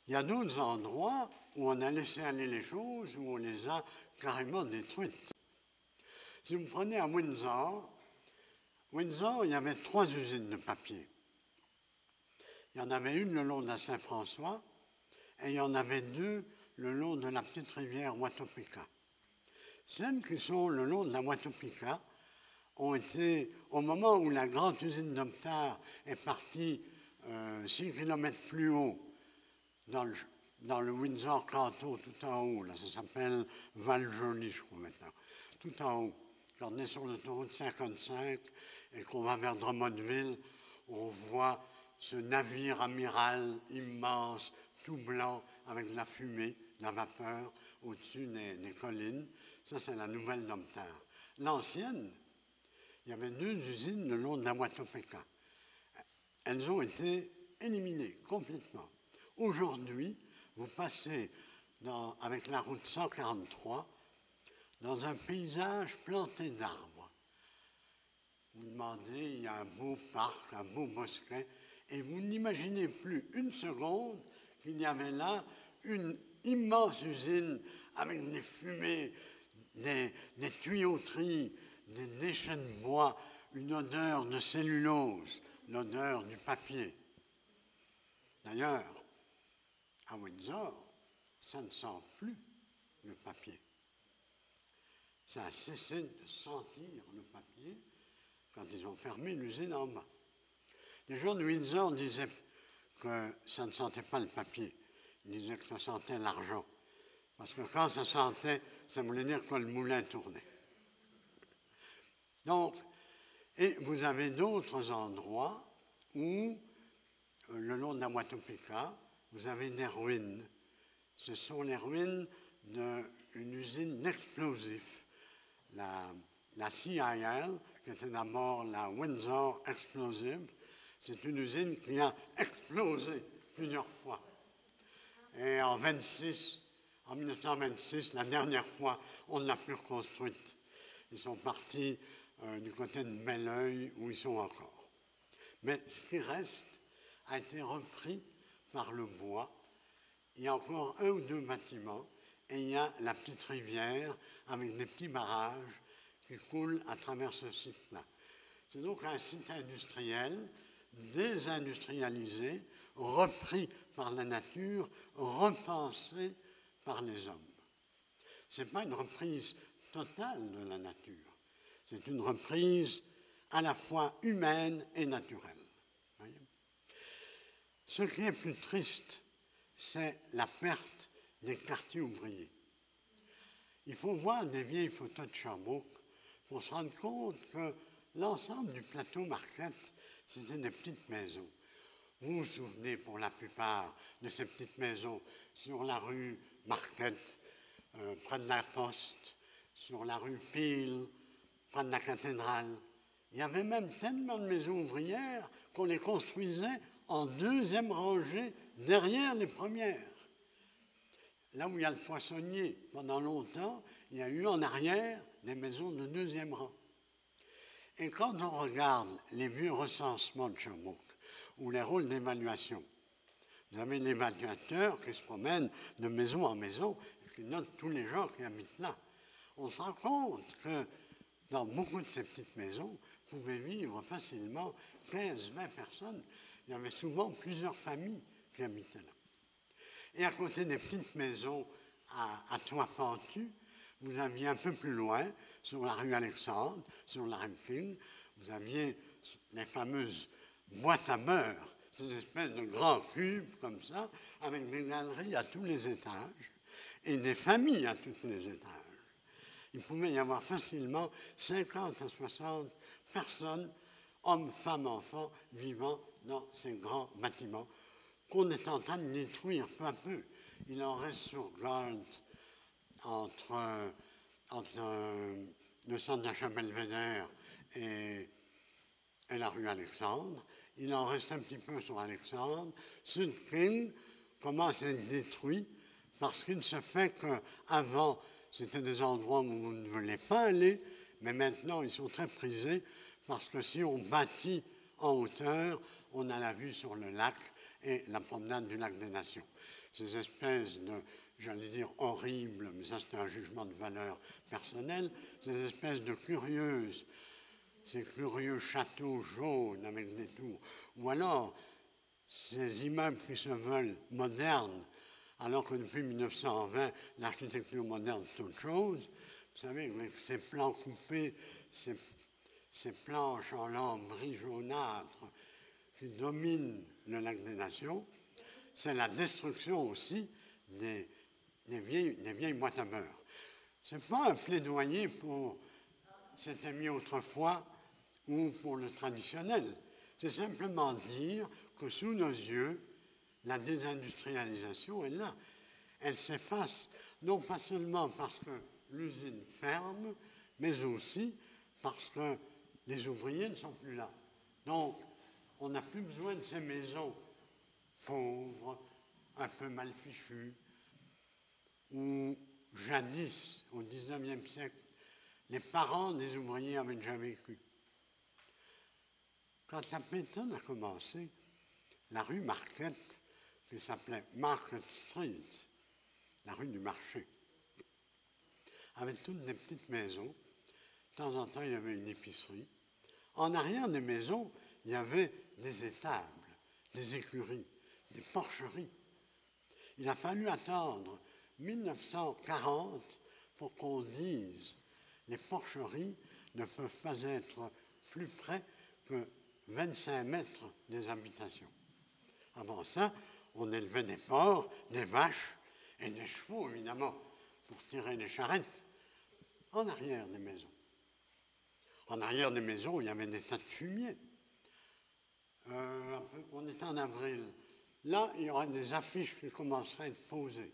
Il y a d'autres endroits où on a laissé aller les choses, où on les a carrément détruites. Si vous prenez à Windsor, il y avait 3 usines de papier. Il y en avait une le long de la Saint-François et il y en avait 2 le long de la petite rivière Watopeka. Celles qui sont le long de la Watopeka ont été, au moment où la grande usine d'Optar est partie 6 km plus haut, dans le Windsor Canton, tout en haut, là, ça s'appelle Val-Joli, je crois maintenant, tout en haut. Quand on est sur l'autoroute 55 et qu'on va vers Drummondville, on voit ce navire amiral immense, tout blanc, avec de la fumée, de la vapeur, au-dessus des collines. Ça, c'est la nouvelle Domtar. L'ancienne, il y avait 2 usines le long de la Watopeka. Elles ont été éliminées complètement. Aujourd'hui, vous passez avec la route 143 dans un paysage planté d'arbres. Vous demandez, il y a un beau parc, un beau bosquet, et vous n'imaginez plus une seconde qu'il y avait là une immense usine avec des fumées, des tuyauteries, des déchets de bois, une odeur de cellulose, l'odeur du papier. D'ailleurs, à Windsor, ça ne sent plus le papier. Ça a cessé de sentir le papier quand ils ont fermé l'usine en bas. Les gens de Windsor disaient que ça ne sentait pas le papier. Ils disaient que ça sentait l'argent. Parce que quand ça sentait, ça voulait dire que le moulin tournait. Donc, et vous avez d'autres endroits où, le long de la Watopeka, vous avez des ruines. Ce sont les ruines d'une usine d'explosifs. La CIL, qui était d'abord la Windsor Explosive, c'est une usine qui a explosé plusieurs fois. Et en 1926, la dernière fois, on l'a plus reconstruite. Ils sont partis du côté de Belleuil, où ils sont encore. Mais ce qui reste a été repris par le bois. Il y a encore 1 ou 2 bâtiments, et il y a la petite rivière avec des petits barrages qui coulent à travers ce site-là. C'est donc un site industriel, désindustrialisé, repris par la nature, repensé par les hommes. Ce n'est pas une reprise totale de la nature, c'est une reprise à la fois humaine et naturelle. Voyez ? Ce qui est plus triste, c'est la perte des quartiers ouvriers. Il faut voir des vieilles photos de Sherbrooke pour se rendre compte que l'ensemble du plateau Marquette, c'était des petites maisons. Vous vous souvenez pour la plupart de ces petites maisons sur la rue Marquette, près de la Poste, sur la rue Peel, près de la cathédrale. Il y avait même tellement de maisons ouvrières qu'on les construisait en 2e rangée derrière les premières. Là où il y a le poissonnier, pendant longtemps, il y a eu en arrière des maisons de 2e rang. Et quand on regarde les vieux recensements de Sherbrooke, ou les rôles d'évaluation, vous avez l'évaluateur qui se promène de maison en maison et qui note tous les gens qui habitent là. On se rend compte que dans beaucoup de ces petites maisons, pouvaient vivre facilement 15-20 personnes. Il y avait souvent plusieurs familles qui habitaient là. Et à côté des petites maisons à toit pentu, vous aviez un peu plus loin, sur la rue Alexandre, sur la rue King, vous aviez les fameuses boîtes à beurre, ces espèces de grands cubes comme ça, avec des galeries à tous les étages et des familles à tous les étages. Il pouvait y avoir facilement 50 à 60 personnes, hommes, femmes, enfants, vivant dans ces grands bâtiments qu'on est en train de détruire peu à peu. Il en reste sur Gold, entre le centre d'achat Belvédère et la rue Alexandre. Il en reste un petit peu sur Alexandre. Sud King commence à être détruit parce qu'il se fait qu'avant, c'était des endroits où vous ne voulez pas aller, mais maintenant, ils sont très prisés parce que si on bâtit en hauteur, on a la vue sur le lac et la promenade du lac des Nations. Ces espèces de, j'allais dire horribles, mais ça c'est un jugement de valeur personnelle, ces espèces de curieuses, ces curieux châteaux jaunes avec des tours, ou alors ces immeubles qui se veulent modernes, alors que depuis 1920, l'architecture moderne est autre chose. Vous savez, avec ces plans coupés, ces planches en lambris jaunâtres qui dominent le lac des Nations, c'est la destruction aussi des vieilles boîtes à beurre. Ce n'est pas un plaidoyer pour c'était mieux autrefois ou pour le traditionnel. C'est simplement dire que sous nos yeux, la désindustrialisation est là. Elle s'efface, non pas seulement parce que l'usine ferme, mais aussi parce que les ouvriers ne sont plus là. Donc, on n'a plus besoin de ces maisons pauvres, un peu mal fichues, où jadis, au XIXe siècle, les parents des ouvriers avaient déjà vécu. Quand la pétanque a commencé, la rue Market, qui s'appelait Market Street, la rue du marché, avait toutes des petites maisons. De temps en temps, il y avait une épicerie. En arrière des maisons, il y avait des étables, des écuries, des porcheries. Il a fallu attendre 1940 pour qu'on dise les porcheries ne peuvent pas être plus près que 25 mètres des habitations. Avant ça, on élevait des porcs, des vaches et des chevaux, évidemment, pour tirer les charrettes, en arrière des maisons. En arrière des maisons, il y avait des tas de fumier. On est en avril. Là, il y aura des affiches qui commenceraient à être posées.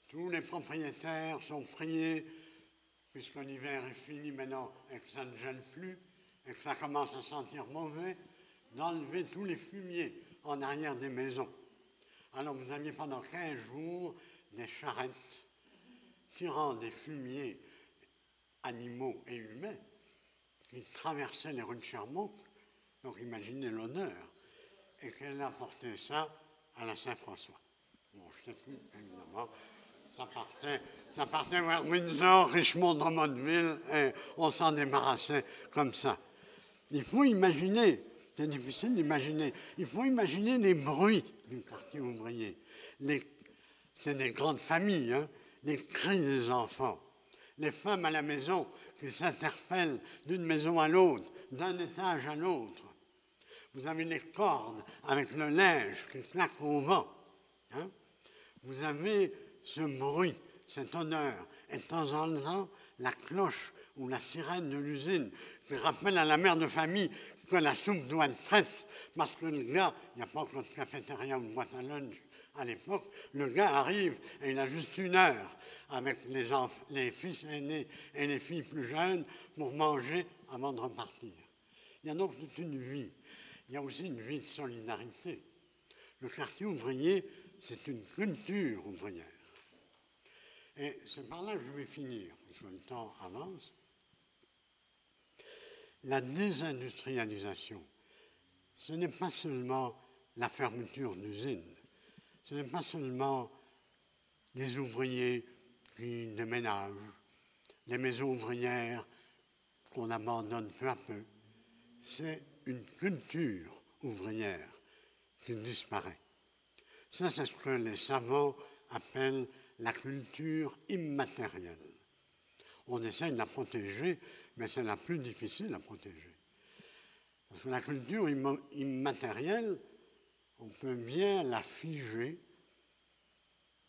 Tous les propriétaires sont priés, puisque l'hiver est fini maintenant et que ça ne gèle plus, et que ça commence à sentir mauvais, d'enlever tous les fumiers en arrière des maisons. Alors vous aviez pendant 15 jours des charrettes tirant des fumiers animaux et humains qui traversaient les rues de Sherbrooke. Donc imaginez l'honneur. Et qu'elle a apporté ça à la Saint-François. Bon, je ne sais plus, évidemment. Ça partait vers Windsor, Richmond, Drummondville, et on s'en débarrassait comme ça. Il faut imaginer, c'est difficile d'imaginer, il faut imaginer les bruits du quartier ouvrier. C'est des grandes familles, hein, les cris des enfants, les femmes à la maison qui s'interpellent d'une maison à l'autre, d'un étage à l'autre. Vous avez les cordes avec le linge qui claque au vent. Hein. Vous avez ce bruit, cet odeur, et de temps en temps, la cloche ou la sirène de l'usine qui rappelle à la mère de famille que la soupe doit être prête, parce que le gars, il n'y a pas encore de cafétéria ou de boîte à lunch à l'époque, le gars arrive et il a juste 1 heure avec les fils aînés et les filles plus jeunes pour manger avant de repartir. Il y a donc toute une vie. Il y a aussi une vie de solidarité. Le quartier ouvrier, c'est une culture ouvrière. Et c'est par là que je vais finir, parce que le temps avance. La désindustrialisation, ce n'est pas seulement la fermeture d'usines, ce n'est pas seulement les ouvriers qui déménagent, les maisons ouvrières qu'on abandonne peu à peu. C'est une culture ouvrière qui disparaît. Ça, c'est ce que les savants appellent la culture immatérielle. On essaye de la protéger, mais c'est la plus difficile à protéger. Parce que la culture immatérielle, on peut bien la figer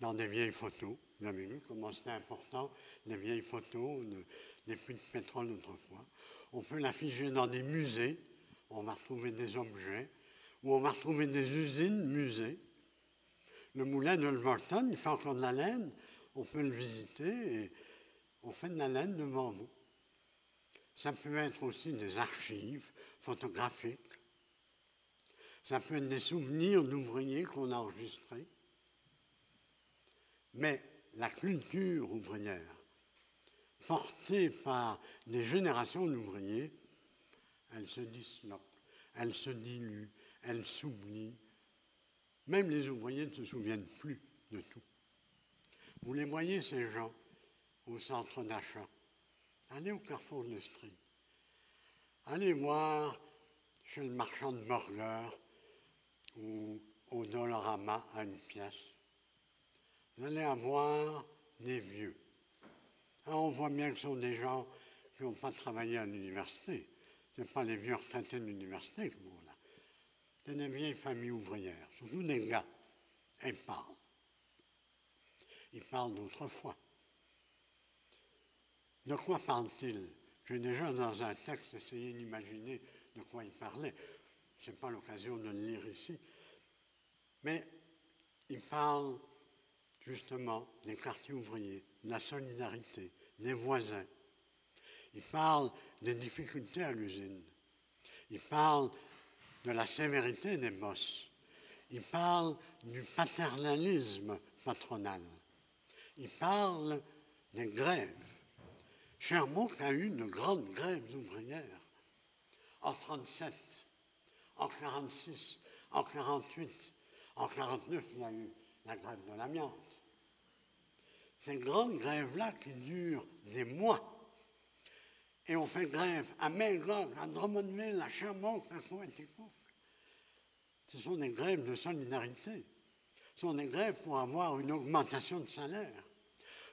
dans des vieilles photos. Vous avez vu comment c'était important, les vieilles photos des puits de pétrole d'autrefois. On peut la figer dans des musées, on va retrouver des objets, ou on va retrouver des usines musées. Le moulin de Wolverton, il fait encore de la laine, on peut le visiter et on fait de la laine devant vous. Ça peut être aussi des archives photographiques. Ça peut être des souvenirs d'ouvriers qu'on a enregistrés. Mais la culture ouvrière, portée par des générations d'ouvriers, elle se disloque, elle se dilue, elle s'oublie. Même les ouvriers ne se souviennent plus de tout. Vous les voyez, ces gens, au centre d'achat. Allez au carrefour de l'Estrie. Allez voir chez le marchand de burgers ou au Dollarama à une pièce. Vous allez avoir des vieux. Alors on voit bien que ce sont des gens qui n'ont pas travaillé à l'université. Ce n'est pas les vieux retraités de l'université que vous là. C'est des vieilles familles ouvrières, surtout des gars. Et ils parlent. Ils parlent d'autrefois. De quoi parlent-ils? J'ai déjà dans un texte essayé d'imaginer de quoi ils parlaient. Ce n'est pas l'occasion de le lire ici. Mais ils parlent justement des quartiers ouvriers, de la solidarité, des voisins. Ils parlent des difficultés à l'usine. Ils parlent de la sévérité des boss. Ils parlent du paternalisme patronal. Ils parlent des grèves. Sherbrooke a eu de grandes grèves ouvrières en 1937, en 1946, en 1948, en 1949, il y a eu la grève de l'amiante. Ces grandes grèves-là qui durent des mois. Et on fait grève à Magog, à Drummondville, à Sherbrooke, à Coaticook. Ce sont des grèves de solidarité. Ce sont des grèves pour avoir une augmentation de salaire.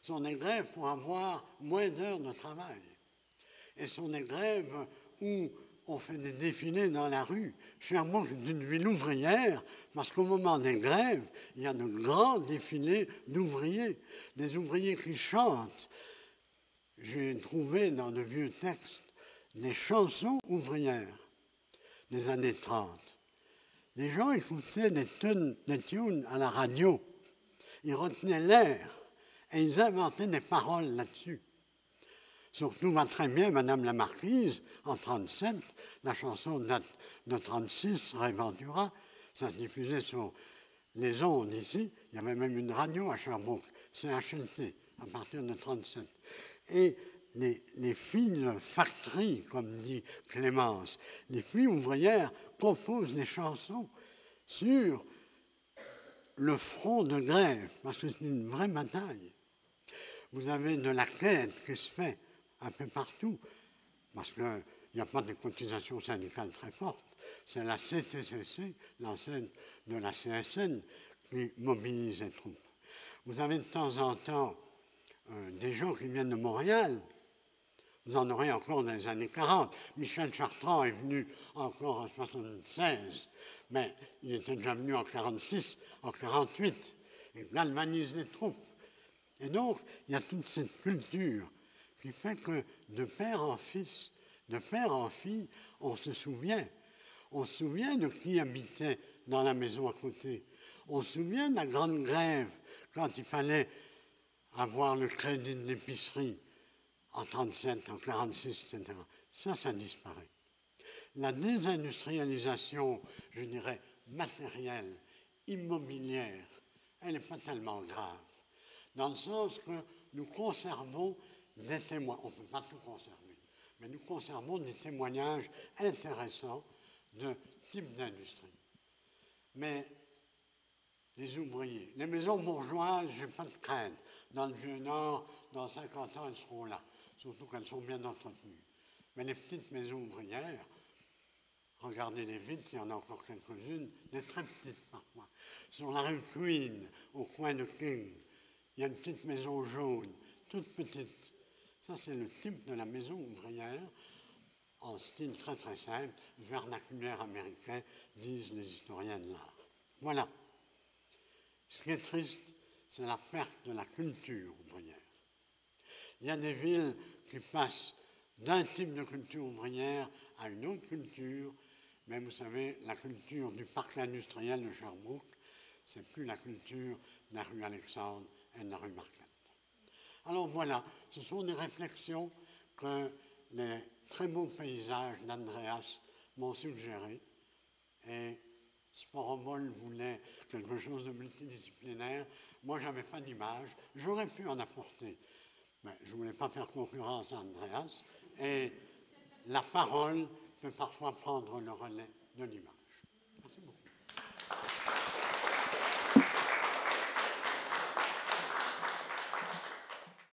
Ce sont des grèves pour avoir moins d'heures de travail. Et ce sont des grèves où on fait des défilés dans la rue. Sherbrooke est une ville ouvrière, parce qu'au moment des grèves, il y a de grands défilés d'ouvriers, des ouvriers qui chantent. J'ai trouvé dans de vieux textes des chansons ouvrières des années 30. Les gens écoutaient des tunes à la radio. Ils retenaient l'air et ils inventaient des paroles là-dessus. Surtout va très bien Madame la Marquise, en 1937, la chanson date de 1936, Réventura, ça se diffusait sur les ondes ici, il y avait même une radio à Sherbrooke, CHLT, à partir de 1937. Et les filles de factory, comme dit Clémence, les filles ouvrières composent des chansons sur le front de grève, parce que c'est une vraie bataille. Vous avez de la quête qui se fait un peu partout, parce qu'il n'y a pas de cotisation syndicale très forte. C'est la CTCC, l'ancienne de la CSN, qui mobilise les troupes. Vous avez de temps en temps des gens qui viennent de Montréal. Vous en aurez encore dans les années 40. Michel Chartrand est venu encore en 1976, mais il était déjà venu en 1946, en 1948. Il galvanise les troupes. Et donc, il y a toute cette culture qui fait que de père en fils, de père en fille, on se souvient. On se souvient de qui habitait dans la maison à côté. On se souvient de la grande grève quand il fallait avoir le crédit de l'épicerie en 1937, en 1946, etc. Ça disparaît. La désindustrialisation, je dirais, matérielle, immobilière, elle n'est pas tellement grave. Dans le sens que nous conservons des témoins, on ne peut pas tout conserver, mais nous conservons des témoignages intéressants de type d'industrie. Mais les ouvriers, les maisons bourgeoises, je n'ai pas de crainte. Dans le Vieux-Nord, dans 50 ans, elles seront là, surtout qu'elles sont bien entretenues. Mais les petites maisons ouvrières, regardez les vitres, il y en a encore quelques-unes, des très petites parfois. Sur la rue Queen, au coin de King, il y a une petite maison jaune, toute petite. Ça, c'est le type de la maison ouvrière, en style très très simple, vernaculaire américain, disent les historiens de l'art. Voilà. Ce qui est triste, c'est la perte de la culture ouvrière. Il y a des villes qui passent d'un type de culture ouvrière à une autre culture, mais vous savez, la culture du parc industriel de Sherbrooke, c'est plus la culture de la rue Alexandre et de la rue Marquette. Alors voilà, ce sont des réflexions que les très beaux paysages d'Andreas m'ont suggérés. Et Sporobol voulait quelque chose de multidisciplinaire. Moi, je n'avais pas d'image. J'aurais pu en apporter. Mais je ne voulais pas faire concurrence à Andreas. Et la parole peut parfois prendre le relais de l'image.